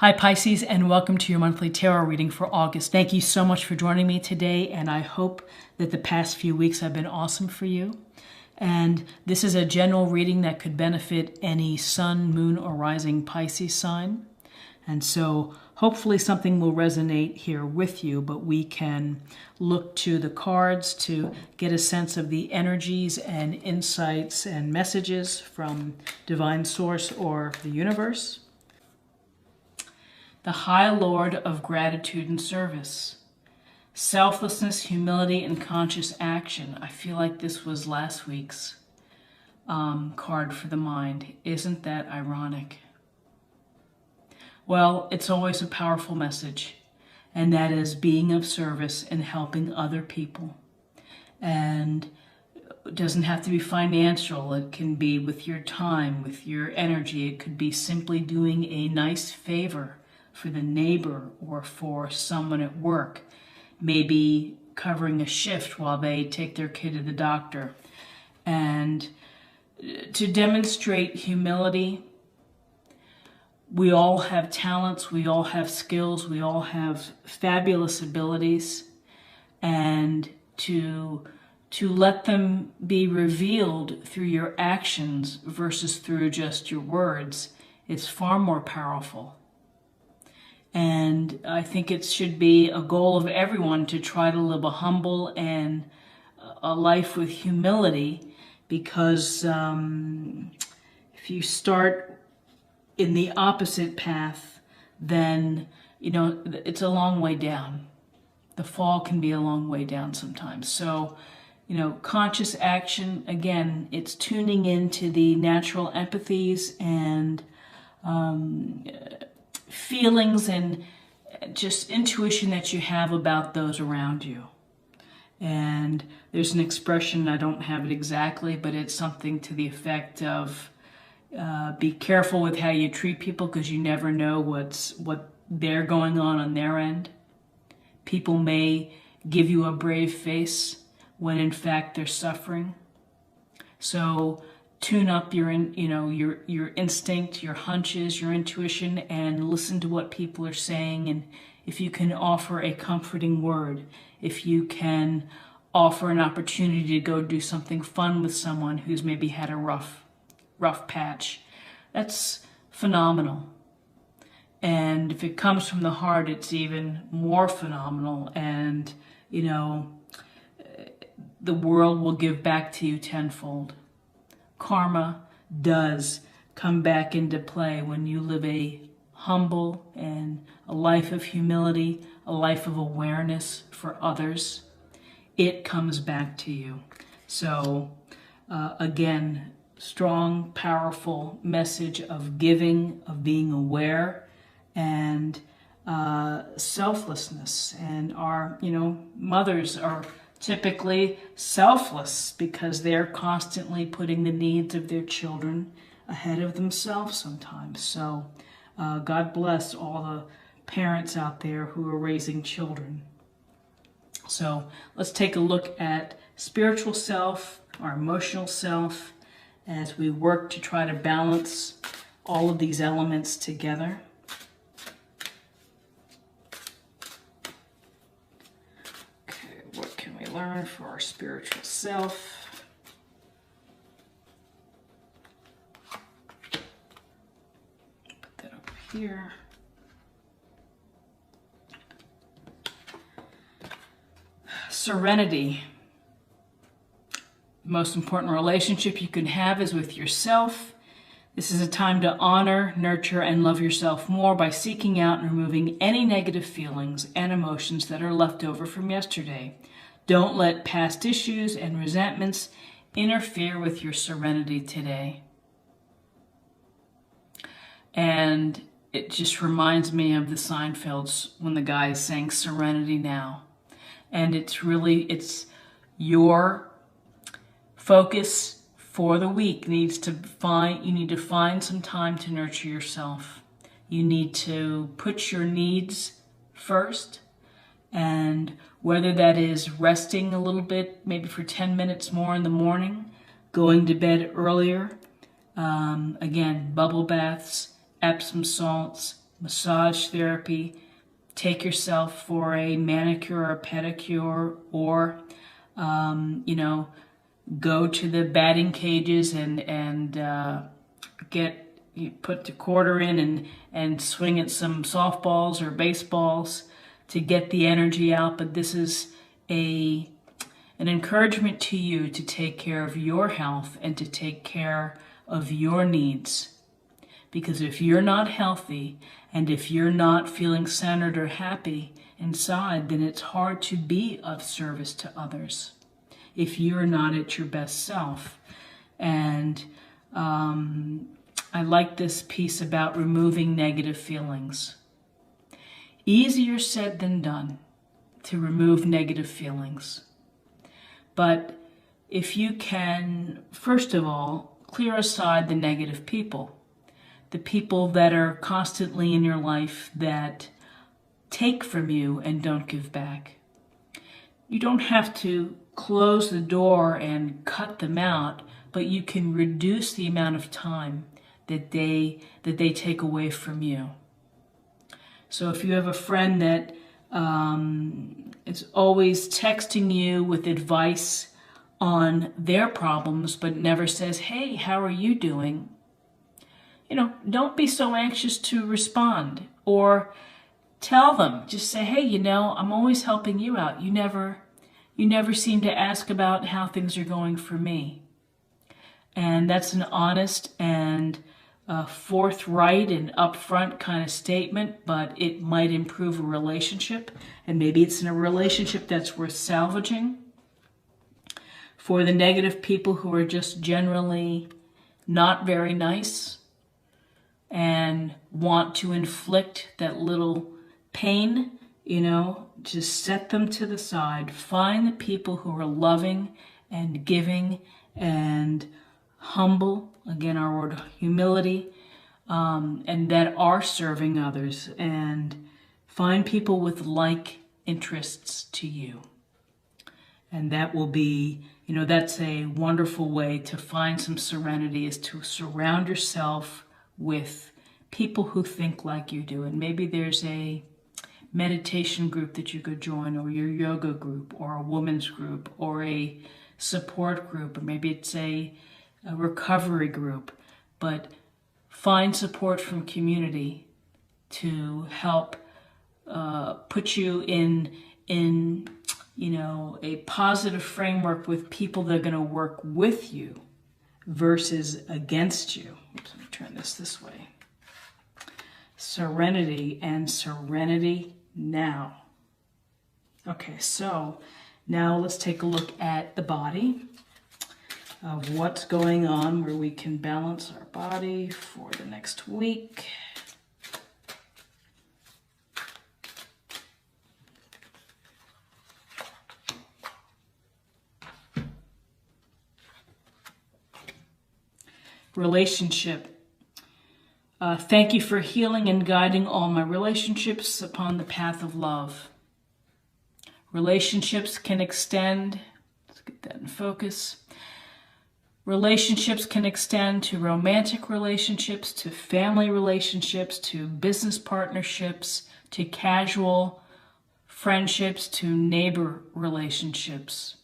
Hi Pisces, and welcome to your monthly tarot reading for August. Thank you so much for joining me today, and I hope that the past few weeks have been awesome for you. And this is a general reading that could benefit any sun, moon, or rising Pisces sign. And so hopefully something will resonate here with you, but we can look to the cards to get a sense of the energies and insights and messages from Divine Source or the universe. The High Lord of Gratitude and Service. Selflessness, humility, and conscious action. I feel like this was last week's card for the mind. Isn't that ironic? Well, it's always a powerful message, and that is being of service and helping other people. And it doesn't have to be financial. It can be with your time, with your energy. It could be simply doing a nice favor for the neighbor or for someone at work, maybe covering a shift while they take their kid to the doctor. And to demonstrate humility, we all have talents, we all have skills, we all have fabulous abilities, and to let them be revealed through your actions versus through just your words, it's far more powerful. And I think it should be a goal of everyone to try to live a humble and a life with humility, because if you start in the opposite path, then, it's a long way down. The fall can be a long way down sometimes. So, conscious action, again, it's tuning into the natural empathies and feelings and just intuition that you have about those around you. And there's an expression, I don't have it exactly, but it's something to the effect of be careful with how you treat people, because you never know what they're going on their end. People may give you a brave face when in fact they're suffering. So tune up your instinct, your hunches, your intuition, and listen to what people are saying. And if you can offer a comforting word, if you can offer an opportunity to go do something fun with someone who's maybe had a rough patch, that's phenomenal. And if it comes from the heart, it's even more phenomenal. And, the world will give back to you tenfold. Karma does come back into play when you live a humble and a life of humility, a life of awareness for others. It comes back to you. So again, strong, powerful message of giving, of being aware, and selflessness. And our, mothers are typically selfless because they're constantly putting the needs of their children ahead of themselves sometimes. So God bless all the parents out there who are raising children. So let's take a look at spiritual self, our emotional self, as we work to try to balance all of these elements together. Learn for our spiritual self. Put that over here. Serenity. The most important relationship you can have is with yourself. This is a time to honor, nurture, and love yourself more by seeking out and removing any negative feelings and emotions that are left over from yesterday. Don't let past issues and resentments interfere with your serenity today. And it just reminds me of the Seinfelds when the guy is saying serenity now. And it's your focus for the week you need to find some time to nurture yourself. You need to put your needs first. And whether that is resting a little bit, maybe for 10 minutes more in the morning, going to bed earlier, again, bubble baths, Epsom salts, massage therapy, take yourself for a manicure or pedicure, or, go to the batting cages and you put the quarter in and swing at some softballs or baseballs to get the energy out. But this is an encouragement to you to take care of your health and to take care of your needs. Because if you're not healthy and if you're not feeling centered or happy inside, then it's hard to be of service to others if you're not at your best self. And I like this piece about removing negative feelings. Easier said than done to remove negative feelings. But if you can, first of all, clear aside the negative people. The people that are constantly in your life that take from you and don't give back. You don't have to close the door and cut them out, but you can reduce the amount of time that they take away from you. So if you have a friend that is always texting you with advice on their problems, but never says, "Hey, how are you doing?" Don't be so anxious to respond, or tell them, just say, "Hey, I'm always helping you out. You never seem to ask about how things are going for me." And that's an honest and forthright and upfront kind of statement, but it might improve a relationship, and maybe it's in a relationship that's worth salvaging. For the negative people who are just generally not very nice and want to inflict that little pain, just set them to the side. Find the people who are loving and giving and humble, again our word humility, and that are serving others, and find people with like interests to you. And that will be, that's a wonderful way to find some serenity, is to surround yourself with people who think like you do. And maybe there's a meditation group that you could join, or your yoga group, or a women's group, or a support group, or maybe it's a recovery group. But find support from community to help put you in a positive framework with people that are going to work with you versus against you. Oops, let me turn this way. Serenity and serenity now. Okay, so now let's take a look at the body, of what's going on, where we can balance our body for the next week. Relationship. Thank you for healing and guiding all my relationships upon the path of love. Relationships can extend, let's get that in focus. Relationships can extend to romantic relationships, to family relationships, to business partnerships, to casual friendships, to neighbor relationships.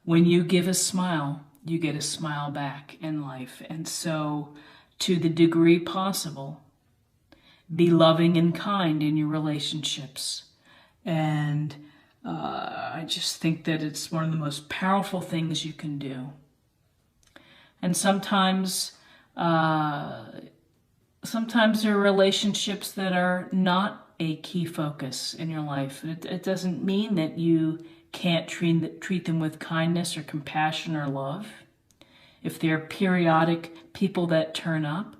When you give a smile, you get a smile back in life. And so, to the degree possible, be loving and kind in your relationships. And I just think that it's one of the most powerful things you can do. And sometimes there are relationships that are not a key focus in your life. It doesn't mean that you can't treat them with kindness or compassion or love, if they're periodic people that turn up.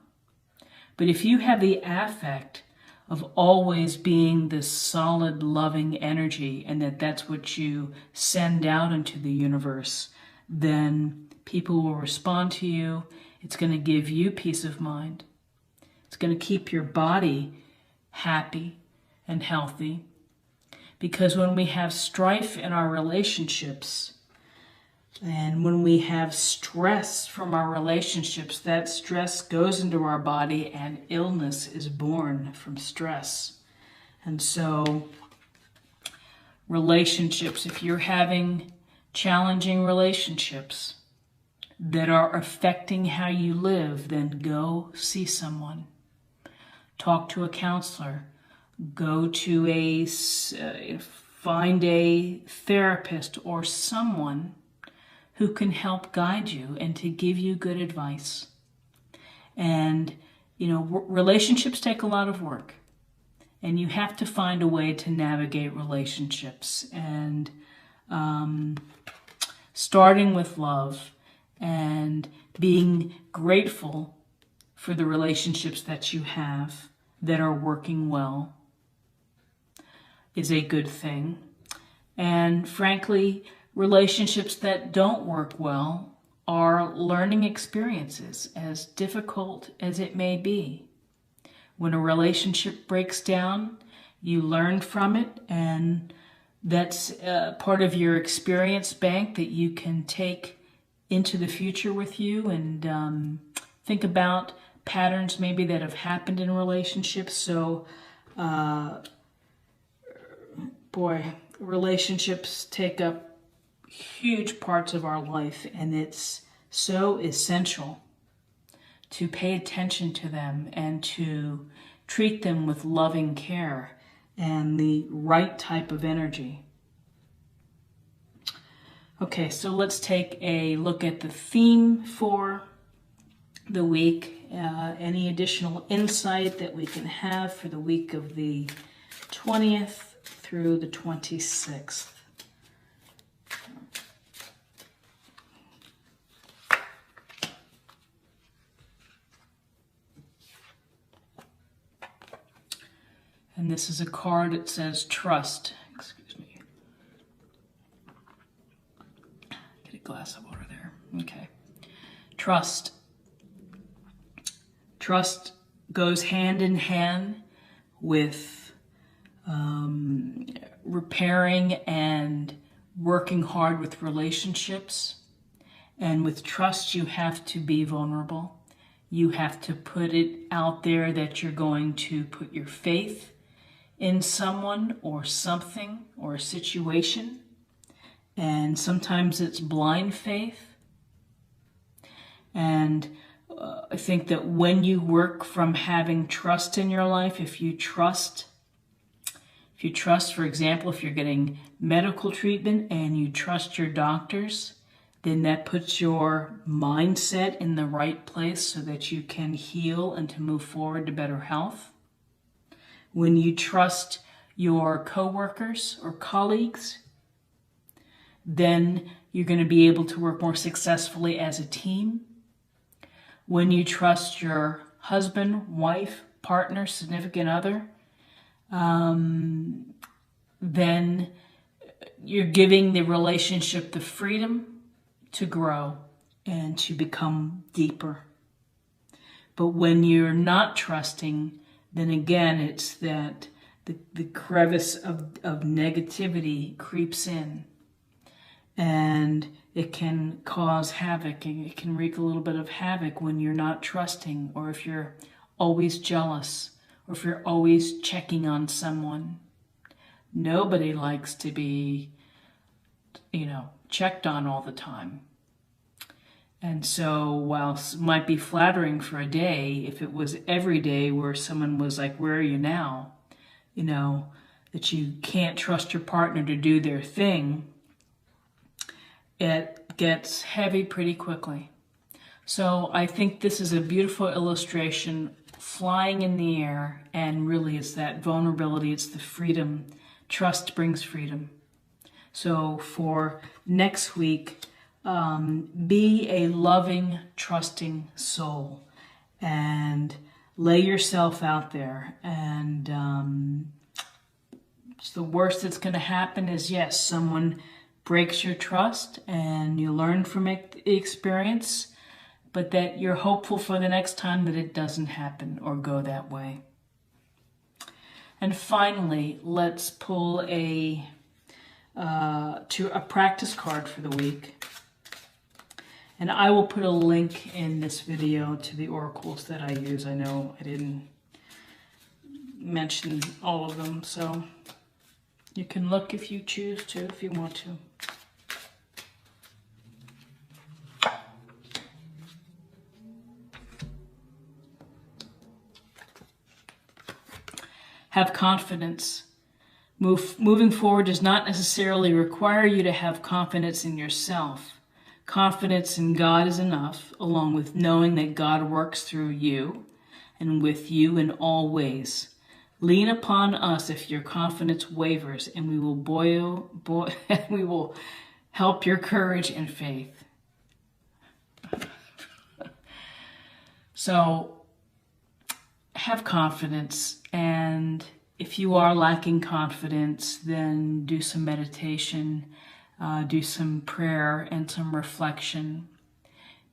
But if you have the affect of always being this solid, loving energy, and that's what you send out into the universe, then people will respond to you. It's going to give you peace of mind. It's going to keep your body happy and healthy. Because when we have strife in our relationships, And when we have stress from our relationships, that stress goes into our body and illness is born from stress. And so relationships, if you're having challenging relationships that are affecting how you live, then go see someone. Talk to a counselor. Go to find a therapist or someone who can help guide you and to give you good advice. And, relationships take a lot of work. And you have to find a way to navigate relationships. And starting with love and being grateful for the relationships that you have that are working well is a good thing. And frankly, relationships that don't work well are learning experiences, as difficult as it may be. When a relationship breaks down, you learn from it, and that's part of your experience bank that you can take into the future with you, and think about patterns maybe that have happened in relationships. So, relationships take up huge parts of our life, and it's so essential to pay attention to them and to treat them with loving care and the right type of energy. Okay, so let's take a look at the theme for the week. Any additional insight that we can have for the week of the 20th through the 26th. And this is a card that says trust. Excuse me. Get a glass of water there. Okay. Trust. Trust goes hand in hand with repairing and working hard with relationships. And with trust, you have to be vulnerable. You have to put it out there that you're going to put your faith in someone or something or a situation. And sometimes it's blind faith. And I think that when you work from having trust in your life, if you trust, for example, if you're getting medical treatment and you trust your doctors, then that puts your mindset in the right place so that you can heal and to move forward to better health. When you trust your coworkers or colleagues, then you're going to be able to work more successfully as a team. When you trust your husband, wife, partner, significant other, then you're giving the relationship the freedom to grow and to become deeper. But when you're not trusting, then again, it's that the crevice of negativity creeps in, and it can cause havoc, and it can wreak a little bit of havoc when you're not trusting, or if you're always jealous, or if you're always checking on someone. Nobody likes to be, checked on all the time. And so while it might be flattering for a day, if it was every day where someone was like, where are you now? That you can't trust your partner to do their thing, it gets heavy pretty quickly. So I think this is a beautiful illustration, flying in the air, and really it's that vulnerability, it's the freedom. Trust brings freedom. So for next week, be a loving, trusting soul and lay yourself out there. And the worst that's going to happen is, yes, someone breaks your trust and you learn from experience, but that you're hopeful for the next time that it doesn't happen or go that way. And finally, let's pull a practice card for the week. And I will put a link in this video to the oracles that I use. I know I didn't mention all of them, so you can look if you choose to, if you want to. Have confidence. Moving forward does not necessarily require you to have confidence in yourself. Confidence in God is enough, along with knowing that God works through you and with you in all ways. Lean upon us if your confidence wavers, and we will we will help your courage and faith. So have confidence, and if you are lacking confidence, then do some meditation, do some prayer and some reflection.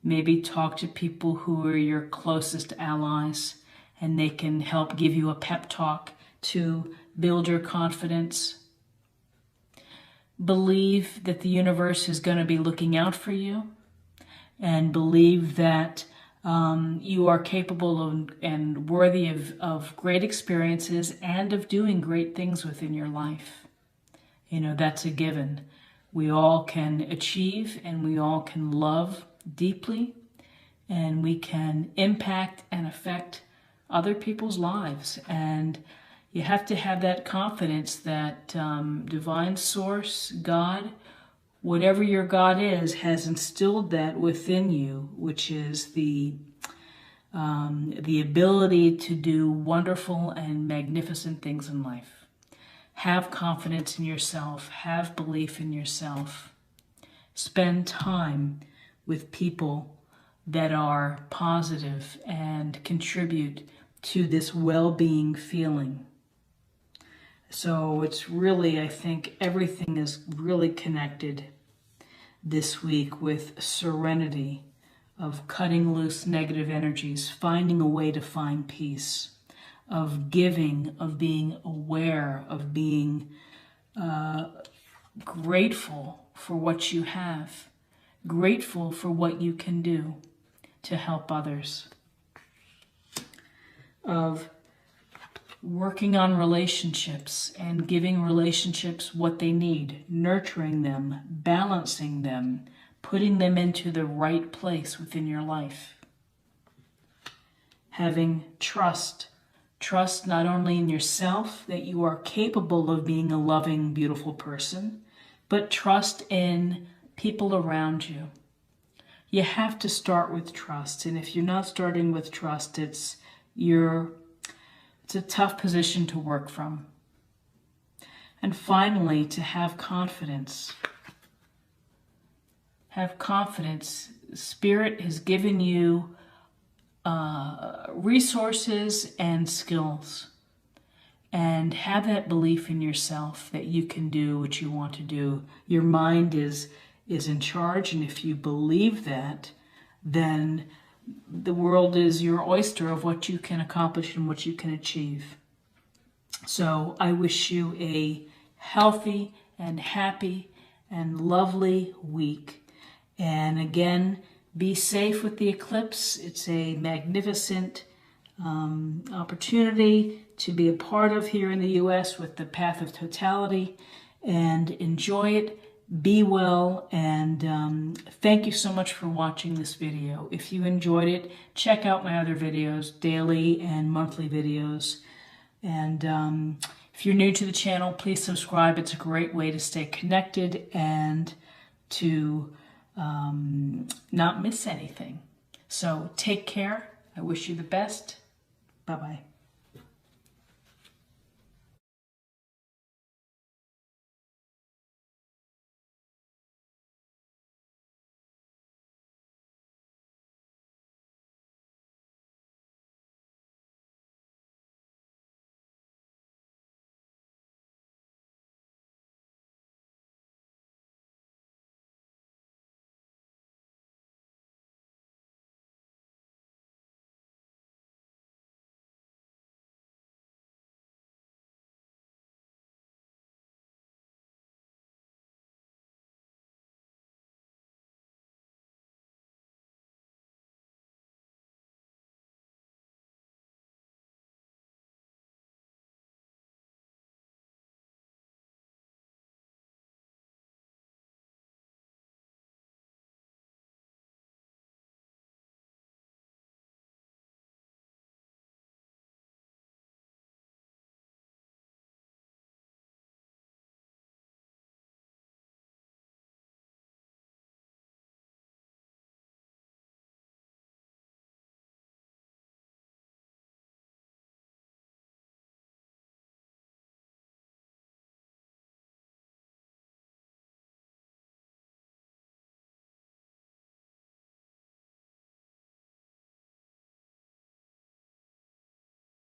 Maybe talk to people who are your closest allies, and they can help give you a pep talk to build your confidence. Believe that the universe is going to be looking out for you, and believe that you are capable and worthy of great experiences and of doing great things within your life. You know, that's a given. We all can achieve, and we all can love deeply, and we can impact and affect other people's lives. And you have to have that confidence that divine source, God, whatever your God is, has instilled that within you, which is the ability to do wonderful and magnificent things in life. Have confidence in yourself. Have belief in yourself. Spend time with people that are positive and contribute to this well-being feeling. So it's really, I think everything is really connected this week with serenity, of cutting loose negative energies, finding a way to find peace, of giving, of being aware, of being grateful for what you have, grateful for what you can do to help others, of working on relationships and giving relationships what they need, nurturing them, balancing them, putting them into the right place within your life. Having trust not only in yourself, that you are capable of being a loving, beautiful person, but trust in people around you. You have to start with trust, and if you're not starting with trust, it's a tough position to work from. And finally, to have confidence. Have confidence. Spirit has given you resources and skills. And have that belief in yourself that you can do what you want to do. Your mind is in charge, and if you believe that, then the world is your oyster of what you can accomplish and what you can achieve. So I wish you a healthy and happy and lovely week. And again, be safe with the eclipse. It's a magnificent opportunity to be a part of here in the U.S. with the Path of Totality, and enjoy it. Be well, and thank you so much for watching this video. If you enjoyed it, check out my other videos, daily and monthly videos. And if you're new to the channel, please subscribe. It's a great way to stay connected and to not miss anything. So take care. I wish you the best. Bye-bye.